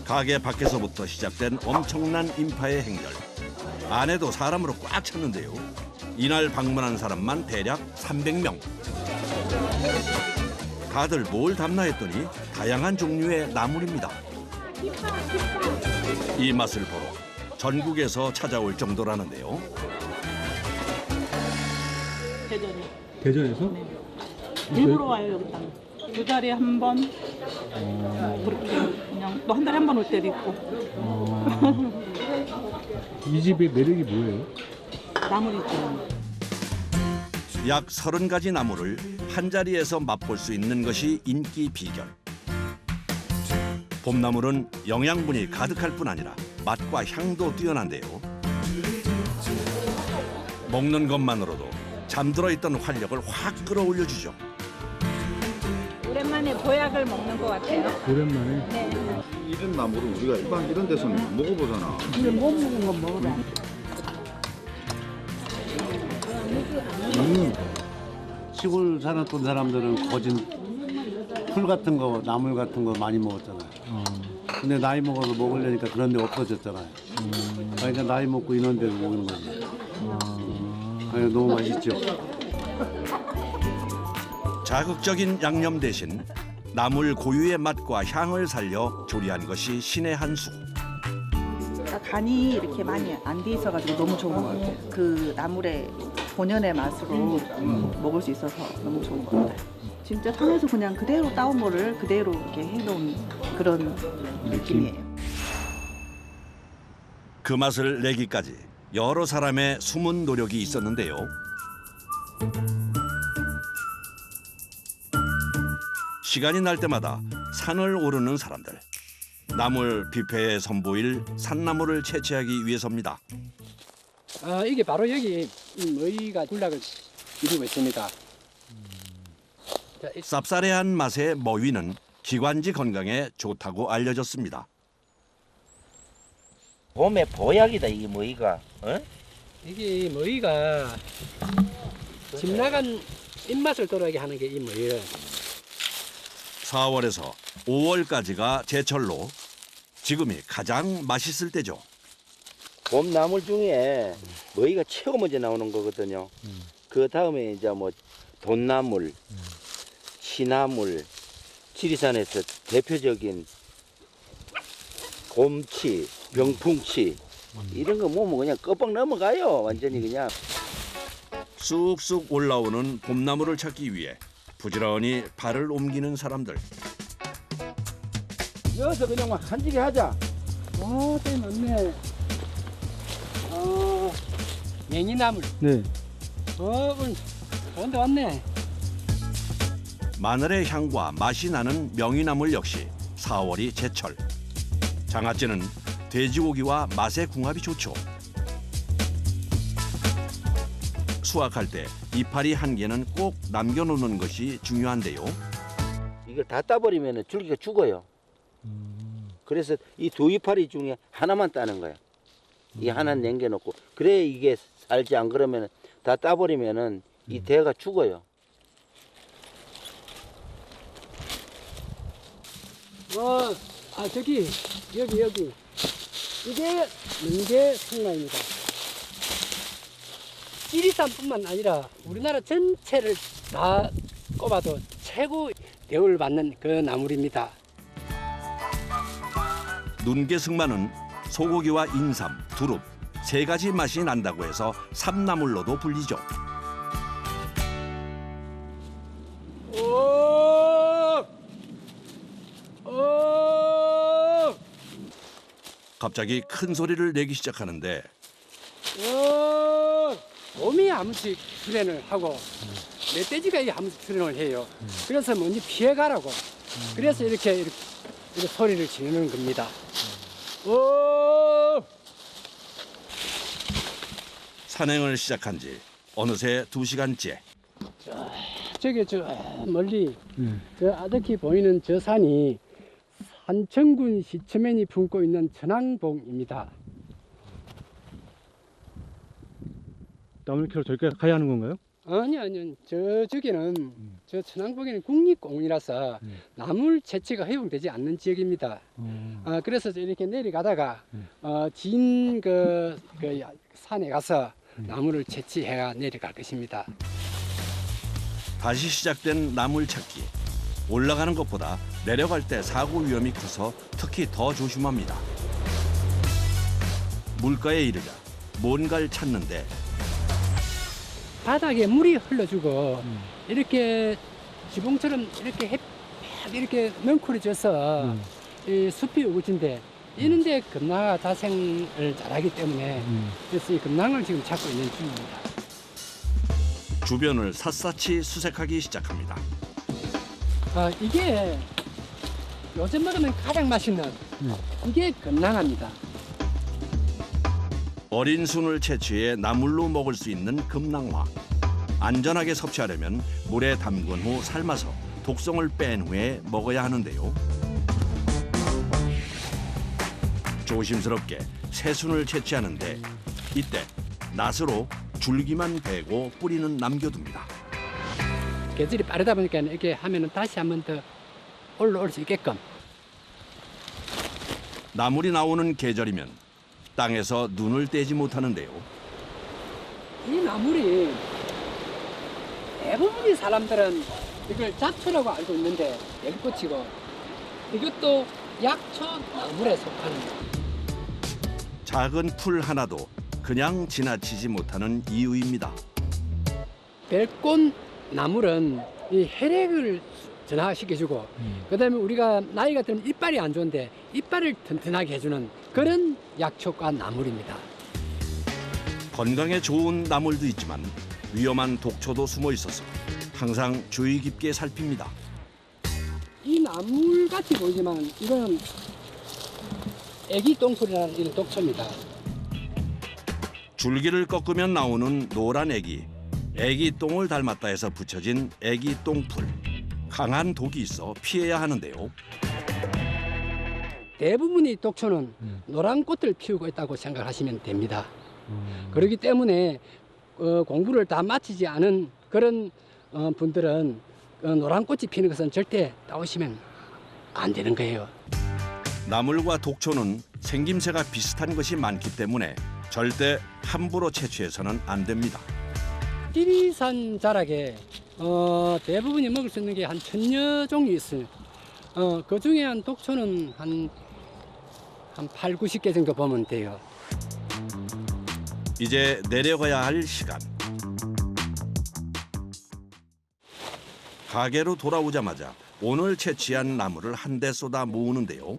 가게 밖에서부터 시작된 엄청난 인파의 행렬. 안에도 사람으로 꽉 찼는데요. 이날 방문한 사람만 대략 300명. 다들 뭘 담나 했더니 다양한 종류의 나물입니다. 이 맛을 보러 전국에서 찾아올 정도라는데요. 대전이요. 대전에서? 네. 일부러 와요 여기 땅. 2달에 한 번. 그렇게 그냥 또 한 달에 한 번 올 때도 있고. 이 집의 매력이 뭐예요? 나물 있죠. 약 30가지 나물을 한 자리에서 맛볼 수 있는 것이 인기 비결. 봄나물은 영양분이 가득할 뿐 아니라 맛과 향도 뛰어난데요. 먹는 것만으로도 잠들어 있던 활력을 확 끌어올려주죠. 오랜만에 보약을 먹는 것 같아요. 오랜만에. 네. 이런 나물은 우리가 일반 이런 데서는 못 먹어보잖아. 근데 못 먹은 건 먹어라. 시골 살았던 사람들은 거진 풀 같은 거, 나물 같은 거 많이 먹었잖아요. 근데 나이 먹어서 먹으려니까 그런 데 없어졌잖아요. 그러니까 나이 먹고 이런 데로 먹는 거지. 너무 맛있죠. 자극적인 양념 대신 나물 고유의 맛과 향을 살려 조리한 것이 신의 한 수. 간이 이렇게 많이 안 돼 있어가지고 너무 좋은 것 같아요. 그 나물의 본연의 맛으로 먹을 수 있어서 너무 좋은 것 같아요. 진짜 산에서 그냥 그대로 따온 거를 그대로 이렇게 해놓은 그런 느낌이에요. 그 맛을 내기까지 여러 사람의 숨은 노력이 있었는데요. 시간이 날 때마다 산을 오르는 사람들. 나물 뷔페에 선보일 산나물을 채취하기 위해서입니다. 이게 바로 여기 머위가 군락을 이루고 있습니다. 쌉싸래한 맛의 머위는 기관지 건강에 좋다고 알려졌습니다. 봄에 보약이다 이 머위가. 어? 이게 머위가 집 나간 입맛을 돌아오게 하는 게 이 머위예요. 4월에서 5월까지가 제철로 지금이 가장 맛있을 때죠. 봄 나물 중에 머위가 최고 먼저 나오는 거거든요. 그 다음에 이제 뭐 돈나물, 시나물, 지리산에서 대표적인 곰치, 병풍치 이런 거 먹으면 그냥 껍벅 넘어가요. 완전히 그냥. 쑥쑥 올라오는 봄나물을 찾기 위해 부지런히 발을 옮기는 사람들. 여기서 그냥 막 한지게 하자. 때 많네. 맹이나물. 네. 오늘 좋은데 왔네. 마늘의 향과 맛이 나는 명이나물 역시 4월이 제철. 장아찌는 돼지고기와 맛의 궁합이 좋죠. 수확할 때 이파리 한 개는 꼭 남겨놓는 것이 중요한데요. 이걸 다 따버리면 줄기가 죽어요. 그래서 이 두 이파리 중에 하나만 따는 거야. 이 하나 남겨놓고. 그래 이게 살지, 안 그러면 다 따버리면은 이 대가 죽어요. 저기 여기 이게 능계 성나입니다. 지리산뿐만 아니라 우리나라 전체를 다 꼽아도 최고 대우를 받는 그 나물입니다. 눈개승마는 소고기와 인삼, 두릅 세 가지 맛이 난다고 해서 삼나물로도 불리죠. 갑자기 큰 소리를 내기 시작하는데 곰이 아무씩 수련을 하고 멧돼지가 이 아무씩 수련을 해요. 그래서 먼저 피해가라고. 그래서 이렇게 소리를 지르는 겁니다. 산행을 시작한 지 어느새 2시간째. 저기 저 멀리 저 아득히 보이는 저 산이 산청군 시처면이 품고 있는 천왕봉입니다. 나물 캐러 저기까지 가야 하는 건가요? 아니요. 저쪽에는 저 천왕봉에는 국립공원이라서 나물 채취가 허용되지 않는 지역입니다. 그래서 이렇게 내려가다가 진 그 산에 가서 나무를 채취해가 내려갈 것입니다. 다시 시작된 나물 찾기. 올라가는 것보다 내려갈 때 사고 위험이 커서 특히 더 조심합니다. 물가에 이르자 뭔가를 찾는데 바닥에 물이 흘러주고 이렇게 지붕처럼 이렇게 이렇게 넝쿨어져서 이 숲이 우거진데 이런데 금나가 자생을 잘하기 때문에 그래서 이 금낭을 지금 찾고 있는 중입니다. 주변을 샅샅이 수색하기 시작합니다. 이게 요즘 먹으면 가장 맛있는 이게 금낭합니다. 어린 순을 채취해 나물로 먹을 수 있는 금낭화. 안전하게 섭취하려면 물에 담근 후 삶아서 독성을 뺀 후에 먹어야 하는데요. 조심스럽게 새순을 채취하는데 이때 낫으로 줄기만 베고 뿌리는 남겨둡니다. 계절이 빠르다 보니까 이렇게 하면은 다시 한 번 더 올라올 수 있게끔. 나물이 나오는 계절이면 땅에서 눈을 떼지 못하는데요. 이 나물이 대부분의 사람들은 이걸 잡초라고 알고 있는데 열꽃이고 이것도 약초 나물에 속하는 작은 풀 하나도 그냥 지나치지 못하는 이유입니다. 별꽃 나물은 이 혈액을 전화시켜주고 그다음에 우리가 나이가 들면 이빨이 안 좋은데 이빨을 튼튼하게 해주는 그런 약초과 나물입니다. 건강에 좋은 나물도 있지만 위험한 독초도 숨어 있어서 항상 주의 깊게 살핍니다. 이 나물 같이 보이지만 이거는 애기 똥풀이라는 이런 독초입니다. 줄기를 꺾으면 나오는 노란 애기. 애기 똥을 닮았다 해서 붙여진 애기 똥풀. 강한 독이 있어 피해야 하는데요. 대부분의 독초는 노란 꽃을 피우고 있다고 생각하시면 됩니다. 그렇기 때문에 공부를 다 마치지 않은 그런 분들은 노란 꽃이 피는 것은 절대 따오시면 안 되는 거예요. 나물과 독초는 생김새가 비슷한 것이 많기 때문에 절대 함부로 채취해서는 안 됩니다. 지리산 자락에 대부분이 먹을 수 있는 게 한 1000여 종류 있어요. 그 중에 한 독초는 한 8, 90개 정도 보면 돼요. 이제 내려가야 할 시간. 가게로 돌아오자마자 오늘 채취한 나물을 한데 쏟아 모으는데요.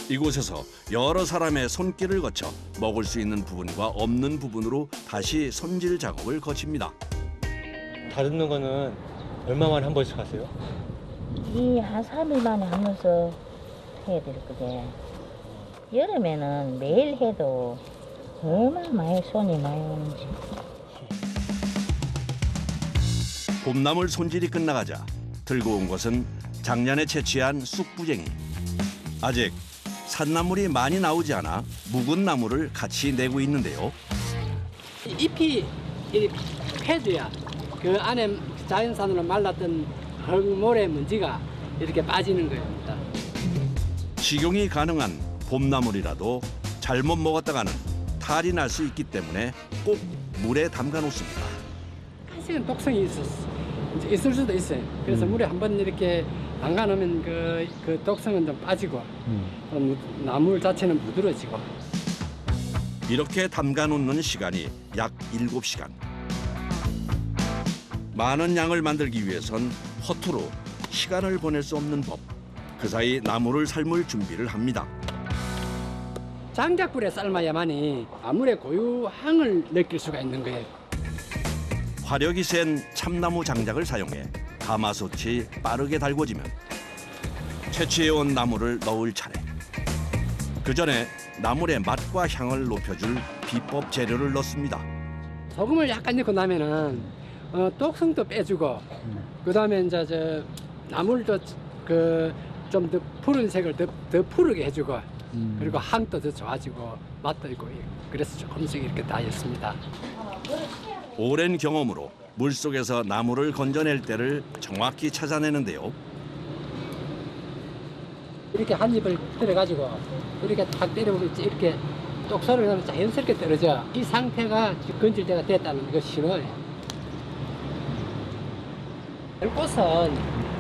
이곳에서 여러 사람의 손길을 거쳐 먹을 수 있는 부분과 없는 부분으로 다시 손질 작업을 거칩니다. 다듬는 거는 얼마 만에 한 번씩 하세요? 한 3일 만에 한 번씩 해야 될 거게. 여름에는 매일 해도 얼마나 많이 손이 많이 오는지. 봄나물 손질이 끝나가자 들고 온 것은 작년에 채취한 쑥부쟁이. 아직 산나물이 많이 나오지 않아 묵은 나물을 같이 내고 있는데요. 잎이 패드야. 그 안에 자연산으로 말랐던 흙모래 먼지가 이렇게 빠지는 겁니다. 식용이 가능한 봄나물이라도 잘못 먹었다가는 탈이 날 수 있기 때문에 꼭 물에 담가 놓습니다. 사실은 독성이 있을 수도 있어요. 그래서 물에 한번 이렇게 담가 놓으면 그 독성은 좀 빠지고 나물 자체는 부드러워지고. 이렇게 담가 놓는 시간이 약 7시간. 많은 양을 만들기 위해선 허투루 시간을 보낼 수 없는 법. 그 사이 나물을 삶을 준비를 합니다. 장작불에 삶아야만이 나물의 고유향을 느낄 수가 있는 거예요. 화력이 센 참나무 장작을 사용해 가마솥이 빠르게 달궈지면 채취해온 나물을 넣을 차례. 그 전에 나물의 맛과 향을 높여줄 비법 재료를 넣습니다. 소금을 약간 넣고 나면은 독성도 빼주고 그다음에 이제 저 나물도 좀 더 푸른색을 더 푸르게 해주고 그리고 향도 더 좋아지고 맛도 있고 그래서 조금씩 이렇게 다 했습니다. 오랜 경험으로 물속에서 나무를 건져낼 때를 정확히 찾아내는데요. 이렇게 한 입을 들어가지고 이렇게 탁 때려보면 이렇게 똑소리가 나면 자연스럽게 떨어져. 이 상태가 건질 때가 됐다는 거 신호예요. 꽃은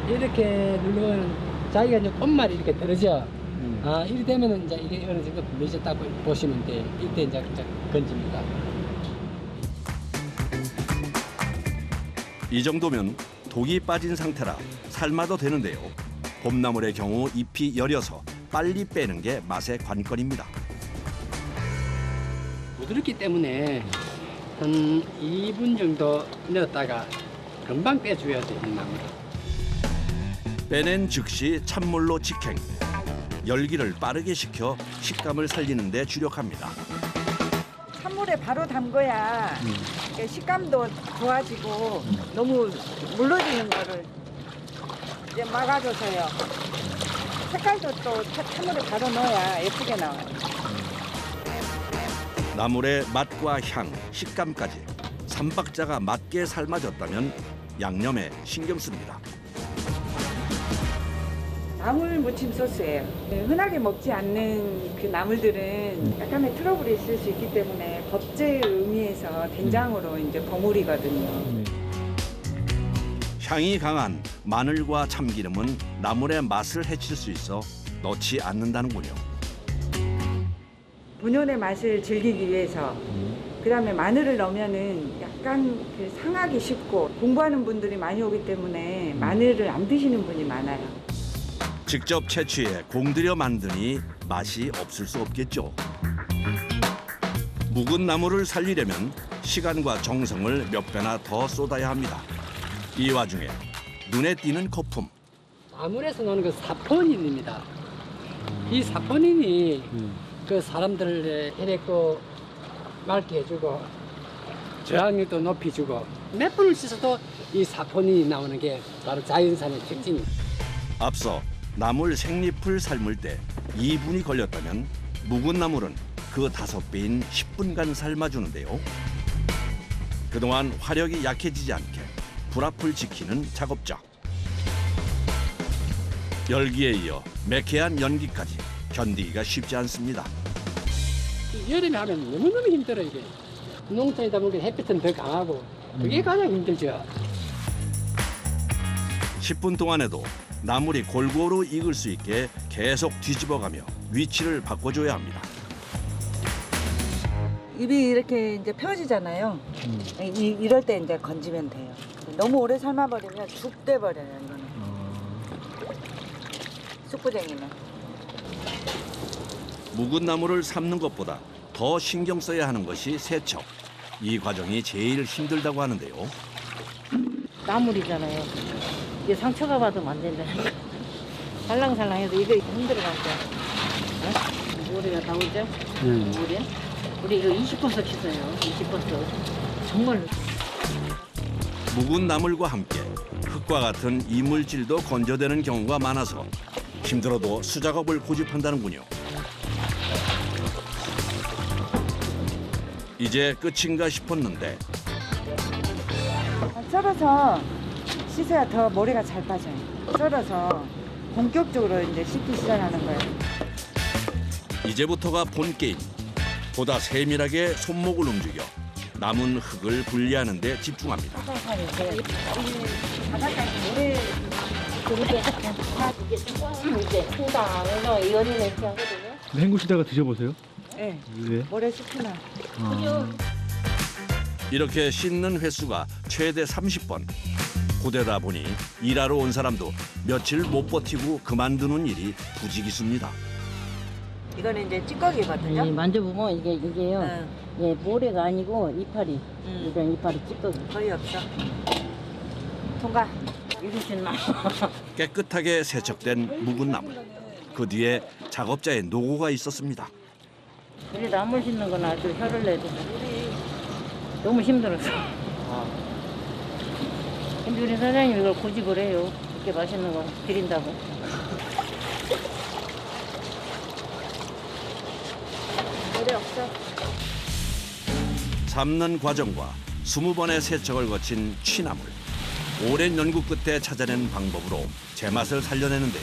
이렇게 누르면 자기가 이제 꽃말이 이렇게 떨어져. 이리 되면은 이제 이게 어느 정도 불려졌다고 보시면 돼. 이때 이제 건집니다. 이 정도면 독이 빠진 상태라 삶아도 되는데요. 봄나물의 경우 잎이 여려서 빨리 빼는 게 맛의 관건입니다. 부드럽기 때문에 한 2분 정도 넣었다가 금방 빼줘야 돼, 이 나무를. 빼낸 즉시 찬물로 직행. 열기를 빠르게 식혀 식감을 살리는 데 주력합니다. 찬물에 바로 담궈야 식감도 좋아지고 너무 물러지는 거를 이제 막아줘서요. 색깔도 또 찬물에 바로 넣어야 예쁘게 나와요. 나물의 맛과 향, 식감까지 3박자가 맞게 삶아졌다면 양념에 신경 씁니다. 나물 무침 소스예요. 흔하게 먹지 않는 그 나물들은 약간의 트러블이 있을 수 있기 때문에 법제의 의미에서 된장으로 이제 버무리거든요. 향이 강한 마늘과 참기름은 나물의 맛을 해칠 수 있어 넣지 않는다는군요. 본연의 맛을 즐기기 위해서 그다음에 마늘을 넣으면은 약간 그 상하기 쉽고 공부하는 분들이 많이 오기 때문에 마늘을 안 드시는 분이 많아요. 직접 채취해 공들여 만드니 맛이 없을 수 없겠죠. 묵은 나물을 살리려면 시간과 정성을 몇 배나 더 쏟아야 합니다. 이 와중에 눈에 띄는 거품. 나물에서 나오는 그 사포닌입니다. 이 사포닌이 그 사람들의 혈액도 맑게 해주고 저항력도 높여주고 몇 분을 씻어도 이 사포닌이 나오는 게 바로 자연산의 특징입니다. 앞서 나물 생잎을 삶을 때 2분이 걸렸다면 묵은 나물은 그 5배인 10분간 삶아주는데요. 그동안 화력이 약해지지 않게 불앞을 지키는 작업자. 열기에 이어 매캐한 연기까지 견디기가 쉽지 않습니다. 여름에 하면 너무너무 힘들어요. 이게 농토에다 보니까 햇빛은 더 강하고 그게 가장 힘들죠. 10분 동안에도 나물이 골고루 익을 수 있게 계속 뒤집어가며 위치를 바꿔줘야 합니다. 입이 이렇게 이제 펴지잖아요. 이럴 때 이제 건지면 돼요. 너무 오래 삶아버리면 죽 돼버려요, 이거는. 쑥부쟁이는. 묵은 나물을 삶는 것보다 더 신경 써야 하는 것이 세척. 이 과정이 제일 힘들다고 하는데요. 나물이잖아요. 이게 상처가 받으면 안 된다니까. 살랑살랑해도 이거 힘들어가지고. 우리가 다 오죠? 우리? 우리 이거 20버섯 씻어요. 20버섯. 정말로. 묵은 나물과 함께 흙과 같은 이물질도 건져대는 경우가 많아서 힘들어도 수작업을 고집한다는군요. 이제 끝인가 싶었는데 썰어서 씻어야 더 모래가 잘 빠져요. 썰어서 본격적으로 이제 씻기 시작하는 거예요. 이제부터가 본 게임. 보다 세밀하게 손목을 움직여 남은 흙을 분리하는 데 집중합니다. 바닷가에 모래 그렇게 이제 풍당해서 이 언니는 이렇게 하거든요. 헹구시다가 드셔보세요. 네. 왜? 모래 씻기나. 이렇게 씻는 횟수가 최대 30번. 고되다 보니 일하러 온 사람도 며칠 못 버티고 그만두는 일이 부지기수입니다. 이거는 이제 찌꺼기거든요. 만져보면 이게요. 예, 모래가 아니고 이파리. 이런 이파리 찌꺼기. 거의 없어. 통과. 이러진 마. 깨끗하게 세척된 묵은 나물. 그 뒤에 작업자의 노고가 있었습니다. 우리 나물 씻는 건 아주 혀를 내도 너무 힘들었어. 근데 우리 사장님 이걸 고집을 해요. 이렇게 맛있는 거 드린다고. 모래 없어. 삶는 과정과 20번의 세척을 거친 취나물. 오랜 연구 끝에 찾아낸 방법으로 제맛을 살려내는데요.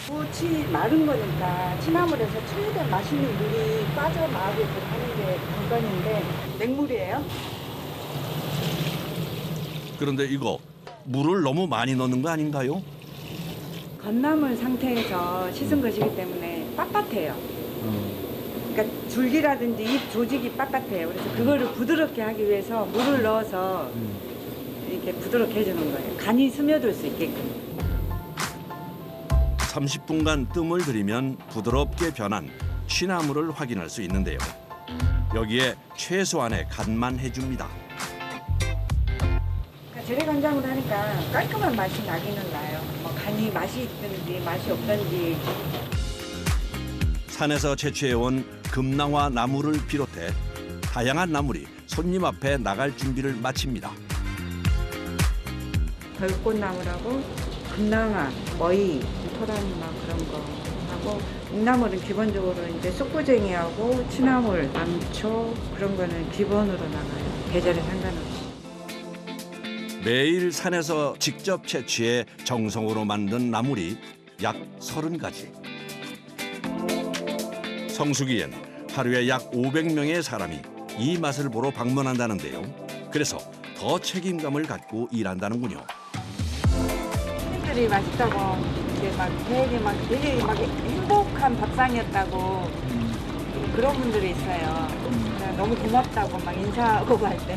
꽃이 마른 거니까 취나물에서 최대한 맛있는 물이 빠져나오게끔 하는 게 관건인데 맹물이에요. 그런데 이거 물을 너무 많이 넣는 거 아닌가요? 건나물 상태에서 씻은 것이기 때문에 빳빳해요. 그러니까 줄기라든지 잎 조직이 빳빳해요. 그래서 그거를 부드럽게 하기 위해서 물을 넣어서 이렇게 부드럽게 해주는 거예요. 간이 스며들 수 있게끔. 30분간 뜸을 들이면 부드럽게 변한 취나물을 확인할 수 있는데요. 여기에 최소한의 간만 해줍니다. 그러니까 재래간장으로 하니까 깔끔한 맛이 나기는 나요. 뭐 간이 맛이 있든지 맛이 없든지. 산에서 채취해온 금낭화 나물을 비롯해 다양한 나물이 손님 앞에 나갈 준비를 마칩니다. 벌꽃나물하고 금낭화, 머위, 토라니막 그런 거 하고 묵나물은 기본적으로 이제 쑥부쟁이하고 취나물, 남초 그런 거는 기본으로 나가요. 계절에 상관없이. 매일 산에서 직접 채취해 정성으로 만든 나물이 약 30가지. 성수기엔 하루에 약 500명의 사람이 이 맛을 보러 방문한다는데요. 그래서 더 책임감을 갖고 일한다는군요. 손님들이 맛있다고 이게 막 되게 막 행복한 밥상이었다고 그런 분들이 있어요. 너무 고맙다고 막 인사하고 갈 때.